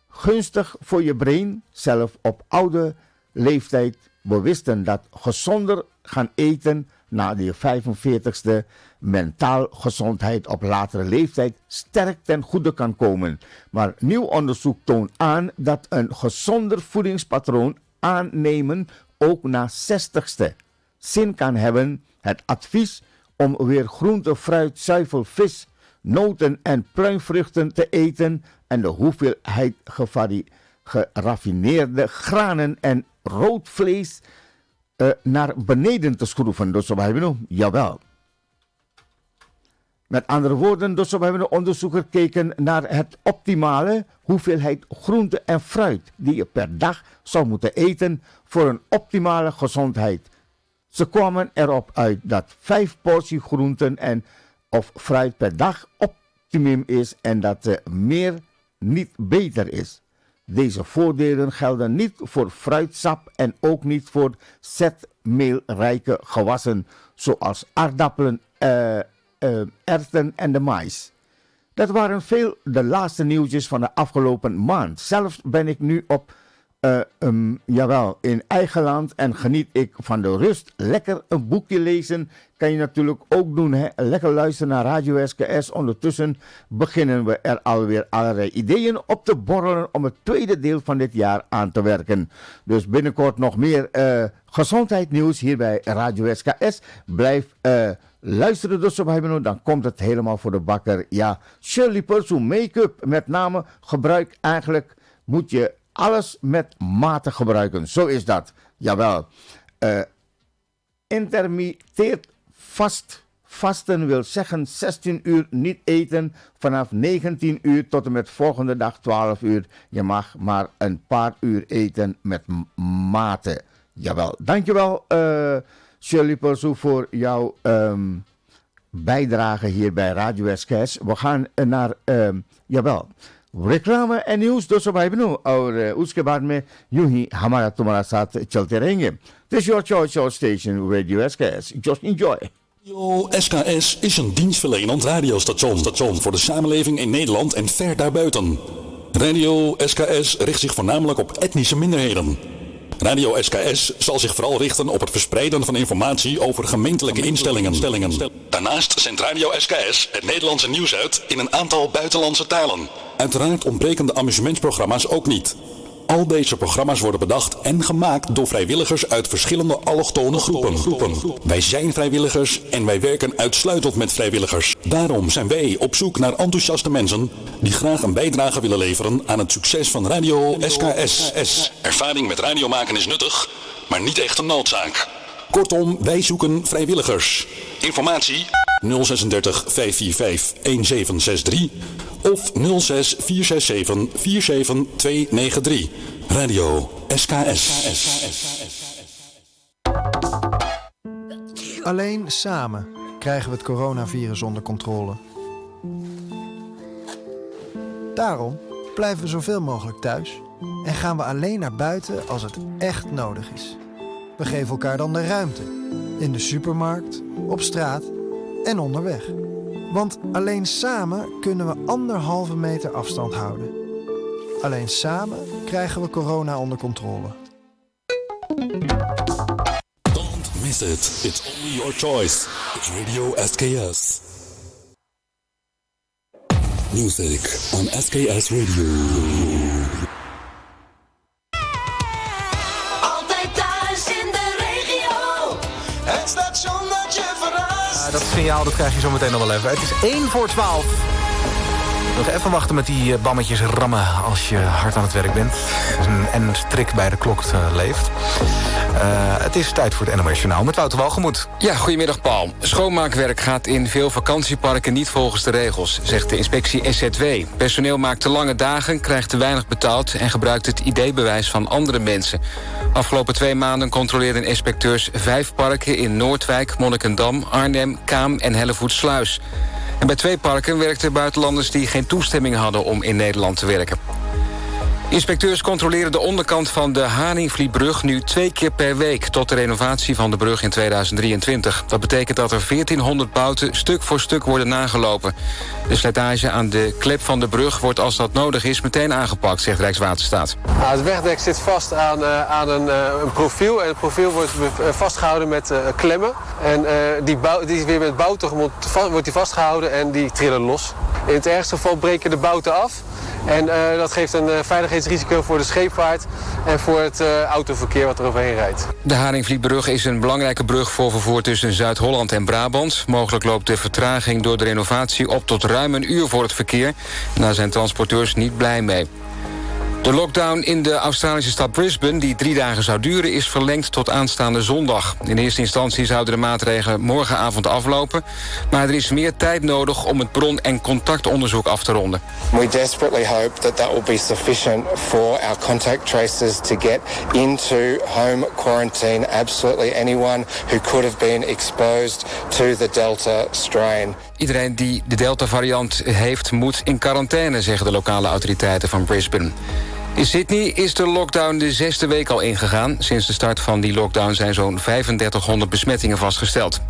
gunstig voor je brein, zelf op oude leeftijd. We wisten dat gezonder gaan eten na de 45ste mentaal gezondheid op latere leeftijd sterk ten goede kan komen. Maar nieuw onderzoek toont aan dat een gezonder voedingspatroon aannemen ook na 60ste zin kan hebben. Het advies om weer groente, fruit, zuivel, vis, noten en pluimvruchten te eten en de hoeveelheid geraffineerde granen en rood vlees naar beneden te schroeven. Dus we hebben jawel. Met andere woorden, dus we hebben een onderzoeker gekeken naar het optimale hoeveelheid groente en fruit die je per dag zou moeten eten voor een optimale gezondheid. Ze kwamen erop uit dat 5 porties groenten of fruit per dag optimum is en dat meer niet beter is. Deze voordelen gelden niet voor fruitsap en ook niet voor zetmeelrijke gewassen zoals aardappelen, erwten en de mais. Dat waren veel de laatste nieuwtjes van de afgelopen maand. Zelf ben ik nu in eigen land en geniet ik van de rust. Lekker een boekje lezen kan je natuurlijk ook doen. Hè? Lekker luisteren naar Radio SKS. Ondertussen beginnen we er alweer allerlei ideeën op te borrelen om het tweede deel van dit jaar aan te werken. Dus binnenkort nog meer gezondheidsnieuws hier bij Radio SKS. Blijf luisteren dus op hebben, dan komt het helemaal voor de bakker. Ja, Shirley Purcell make-up met name gebruik eigenlijk moet je alles met mate gebruiken. Zo is dat. Jawel. Intermitteert Vasten wil zeggen 16 uur niet eten, vanaf 19 uur tot en met volgende dag 12 uur. Je mag maar een paar uur eten met mate. Jawel, dankjewel Shirley Persoe voor jouw bijdrage hier bij Radio SKS. We gaan naar, reclame en nieuws. दोस्तों भाई बहनों और उसके बाद में यूं ही हमारा तुम्हारा साथ चलते रहेंगे. This is your choice, your station, Radio SKS. Just enjoy. Radio SKS is een dienstverlenend radiostation voor de samenleving in Nederland en ver daarbuiten. Radio SKS richt zich voornamelijk op etnische minderheden. Radio SKS zal zich vooral richten op het verspreiden van informatie over gemeentelijke instellingen. Daarnaast zendt Radio SKS het Nederlandse nieuws uit in een aantal buitenlandse talen. Uiteraard ontbreken de amusementsprogramma's ook niet. Al deze programma's worden bedacht en gemaakt door vrijwilligers uit verschillende allochtone groepen. Wij zijn vrijwilligers en wij werken uitsluitend met vrijwilligers. Daarom zijn wij op zoek naar enthousiaste mensen die graag een bijdrage willen leveren aan het succes van Radio SKS. Ervaring met radio maken is nuttig, maar niet echt een noodzaak. Kortom, wij zoeken vrijwilligers. Informatie 036 545 1763 of 06 467 47293. Radio SKS. Alleen samen krijgen we het coronavirus onder controle. Daarom blijven we zoveel mogelijk thuis en gaan we alleen naar buiten als het echt nodig is. We geven elkaar dan de ruimte. In de supermarkt, op straat en onderweg. Want alleen samen kunnen we 1,5 meter afstand houden. Alleen samen krijgen we corona onder controle. Don't miss it. It's only your choice. It's Radio SKS. Music on SKS Radio. Altijd thuis in de regio. Het station dat je verrast. Dat signaal dat krijg je zo meteen nog wel even. Het is 1:45. Nog even wachten met die bammetjes rammen als je hard aan het werk bent. En strik bij de klok leeft. Het is tijd voor het NOS Journaal met Wouter Walgemoed. Ja, goedemiddag Paul. Schoonmaakwerk gaat in veel vakantieparken niet volgens de regels, zegt de inspectie SZW. Personeel maakt te lange dagen, krijgt te weinig betaald en gebruikt het ID-bewijs van andere mensen. Afgelopen 2 maanden controleerden inspecteurs 5 parken in Noordwijk, Monnikendam, Arnhem, Kaam en Hellevoetsluis. En bij 2 parken werkten buitenlanders die geen toestemming hadden om in Nederland te werken. Inspecteurs controleren de onderkant van de Haringvlietbrug nu 2 keer per week tot de renovatie van de brug in 2023. Dat betekent dat er 1400 bouten stuk voor stuk worden nagelopen. De slijtage aan de klep van de brug wordt als dat nodig is meteen aangepakt, zegt Rijkswaterstaat. Het wegdek zit vast aan een profiel en het profiel wordt vastgehouden met klemmen. En die weer met bouten wordt die vastgehouden en die trillen los. In het ergste geval breken de bouten af. En dat geeft een veiligheidsrisico voor de scheepvaart en voor het autoverkeer wat er overheen rijdt. De Haringvlietbrug is een belangrijke brug voor vervoer tussen Zuid-Holland en Brabant. Mogelijk loopt de vertraging door de renovatie op tot ruim 1 uur voor het verkeer. En daar zijn transporteurs niet blij mee. De lockdown in de Australische stad Brisbane, die 3 dagen zou duren, is verlengd tot aanstaande zondag. In eerste instantie zouden de maatregelen morgenavond aflopen. Maar er is meer tijd nodig om het bron- en contactonderzoek af te ronden. We desperately hope that will be sufficient for our contact tracers to get into home quarantine absolutely anyone who could have been exposed to the Delta strain. Iedereen die de Delta-variant heeft, moet in quarantaine, zeggen de lokale autoriteiten van Brisbane. In Sydney is de lockdown de 6e week al ingegaan. Sinds de start van die lockdown zijn zo'n 3500 besmettingen vastgesteld.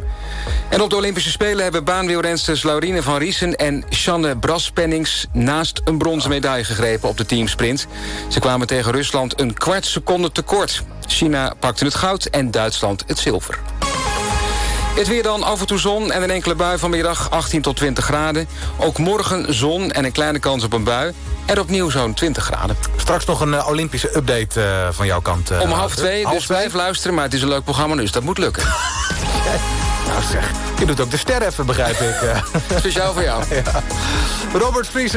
En op de Olympische Spelen hebben baanwielrensters Laurine van Riesen en Sjanne Braspennings naast een bronzen medaille gegrepen op de teamsprint. Ze kwamen tegen Rusland een 1/4 seconde tekort. China pakte het goud en Duitsland het zilver. Het weer dan, af en toe zon en een enkele bui vanmiddag, 18 tot 20 graden. Ook morgen zon en een kleine kans op een bui. En opnieuw zo'n 20 graden. Straks nog een Olympische update van jouw kant. Om 1:30, dus blijf luisteren, maar het is een leuk programma, dus dat moet lukken. Nou zeg, je doet ook de ster even, begrijp ik. Speciaal voor jou. Ja. Robert Vries,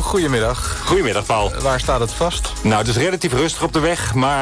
goedemiddag. Goedemiddag, Paul. Waar staat het vast? Nou, het is relatief rustig op de weg, maar